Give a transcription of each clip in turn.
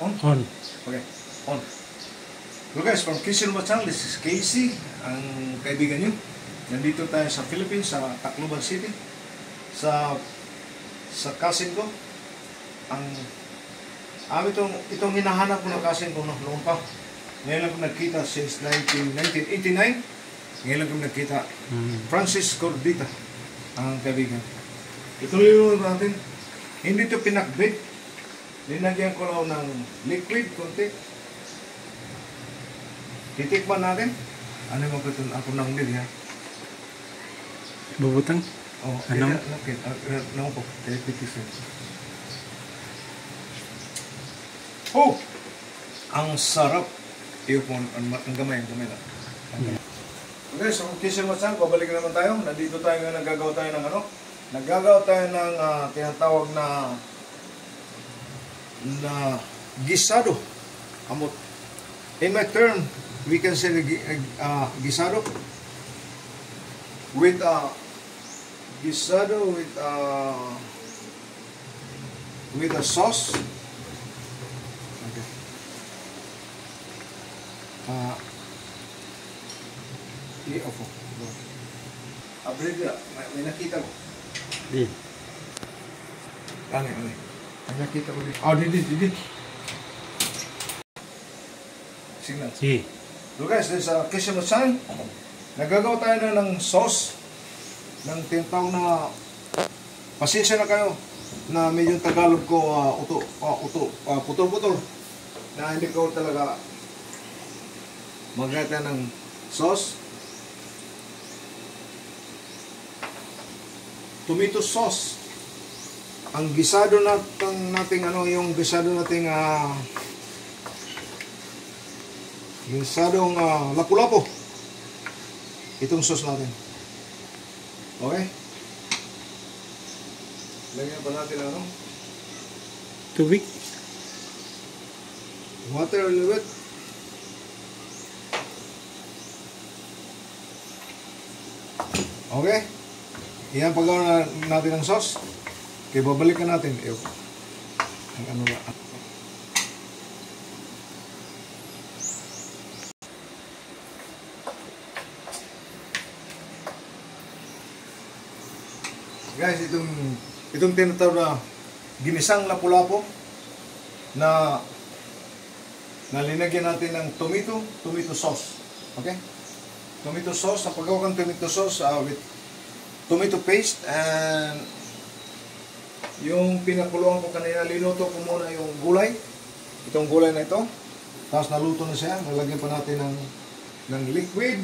On? On. Okay, on. So guys, from Kitchen Channel, this is Casey, ang kaibigan nyo. Nandito tayo sa Philippines, sa Tacloban City. Sa cousin ko. Itong hinahanap ko na cousin ko noon pa. Ngayon lang ko nagkita since 1989. Ngayon lang ko nagkita. Francis Cordita, ang kaibigan. Ituloy natin. Hindi ito pinakbit. Linagyan ko lang ng liquid, konti. Titikman natin. Ano yung mga ako nang nil, ha? Bubutang? Oh, ano? Okay. Ano po? Oh! Ang sarap. Iyo po, ang gamay lang. Okay, so Kitchen Masan, pabalik naman tayo. Nandito tayo ngayon, naggagawa tayo ng ano? Naggagawa tayo ng tinatawag na gisado. In my term, we can say gisado with a sauce. Okay. May nakita ko. Di. Ano? May nakita ko dito. Oh, didi. Signal. Si. So guys, this is Kitchen Masan. Nagagawa tayo na ng sauce ng tinatawag na pasensya na kayo na medyo Tagalog ko putol-putol na hindi ko talaga magkata ng sauce. Tomato sauce. Ang gisado nating yung gisado nating gisadong lapu-lapu. Itong sauce natin. Okay? Lagyan pa natin Tubig. Water a little bit. Okay? Iyan paggawa natin ng sauce. Okay, babalikan natin. Ang ano ba? Guys, itong tinatawag na ginisang lapu-lapu na linagyan natin ng tomato sauce. Okay? Tomato sauce, ang paggawa ng tomato sauce with tomato paste and yung pinakuluan ko kanina, linuto ko muna yung gulay. Itong gulay na ito. Tapos naluto na siya. Nalagyan pa natin ng liquid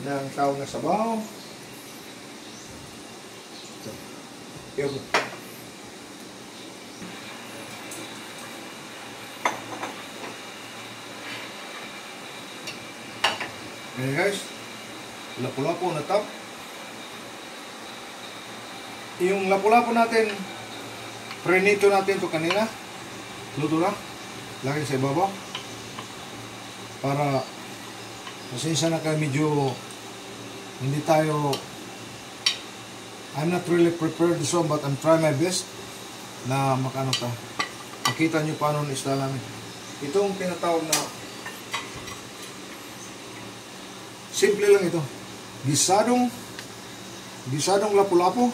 ng tawag na sabaw. Okay guys, lapu-lapu na top. Yung lapu-lapu natin, prenito natin ito kanina. Luto na. Lagyan sa ibabaw. Para pasensya na kayo, medyo hindi tayo I'm not really prepared this one, but I'm trying my best na makita nyo paano ang isda namin. Itong tinatawag na simple lang ito. Gisadong lapu-lapu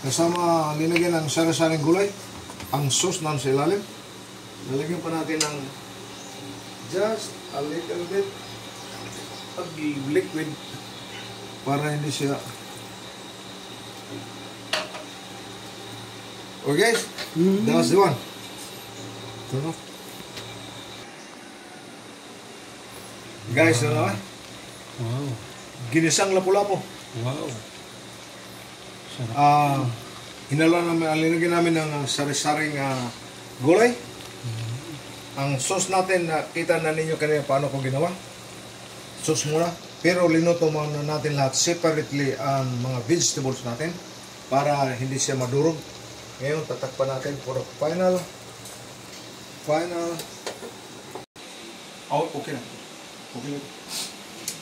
kasama linagyan ng sari-saring gulay. Ang sauce na sa ilalim. Lalagyan pa natin ng just a little bit of liquid para hindi siya. Okay guys, that's the one. Turn off. Guys, Wow. Ginisang lapu-lapu. Wow. Sarap. Linagyan namin ng sari-saring gulay. Ang sauce natin, kita na ninyo kanina paano ko ginawa. Sauce muna. Pero linuto muna natin lahat separately ang mga vegetables natin para hindi siya madurog. Ngayon, tatakpan natin for final. Oh, okay na. Okay na.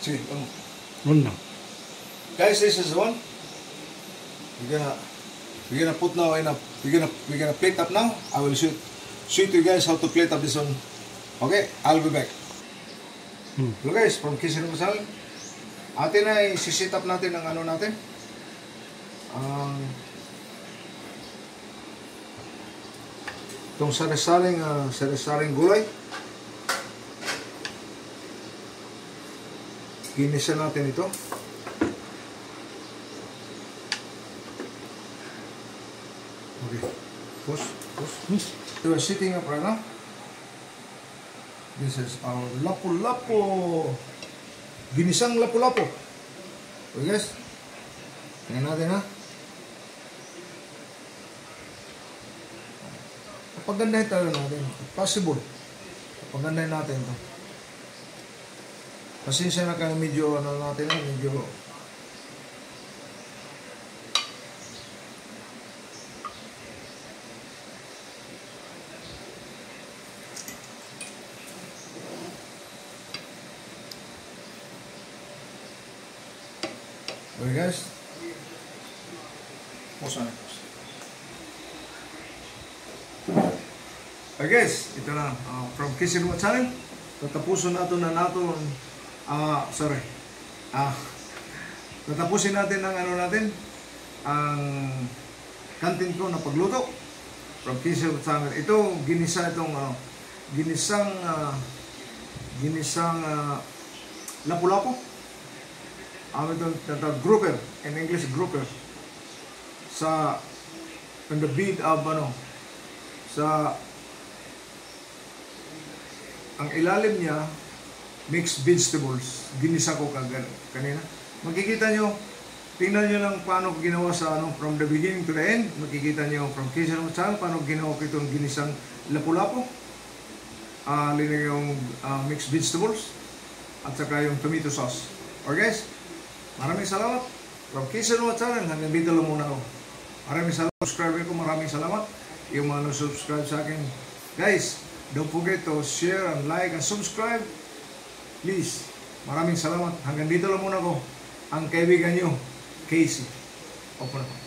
Sige, Una. Guys, this is the one. We're gonna put now in we're gonna plate up now. I will shoot show you guys how to plate up this one. Okay, I'll be back. So guys, from Kitchen Masal, atin na i-sit up natin ang ano natin. Itong sari-saring gulay. Ginisa natin ito. Okay. Push. So we're sitting up right now. This is our lapu-lapu. Ginisang lapu-lapu. Okay guys. Tingnan natin ha. Pagandahin tayo natin. Possible. Pagandahin natin ito. Pasensya na kayo medyo ano natin medyo okay guys. Pusan. Okay guys, ito na from Kitchen Channel. Tatapusin natin tatapusin natin ang ano natin, ang kantin ko na pagluto from Kitchen Channel. Ito ginisang lapu-lapu. Ito grouper, in English grouper. On the bed of ang ilalim niya mixed vegetables. Ginisa ko kanina. Makikita nyo, tingnan nyo lang paano ginawa sa from the beginning to the end. Makikita nyo from Kitchen Channel paano ginawa ko itong ginisang lapu-lapu. Linagay yung mixed vegetables at saka yung tomato sauce. Okay guys, maraming salamat from Kitchen Channel. Hanggang dito lang muna ako. Maraming salamat subscriber ko, maraming salamat yung mga subscribe sa akin. Guys, don't forget to share and like and subscribe. Please, maraming salamat. Hanggang dito lang muna ako. Ang kaibigan nyo, Casey. Opo na.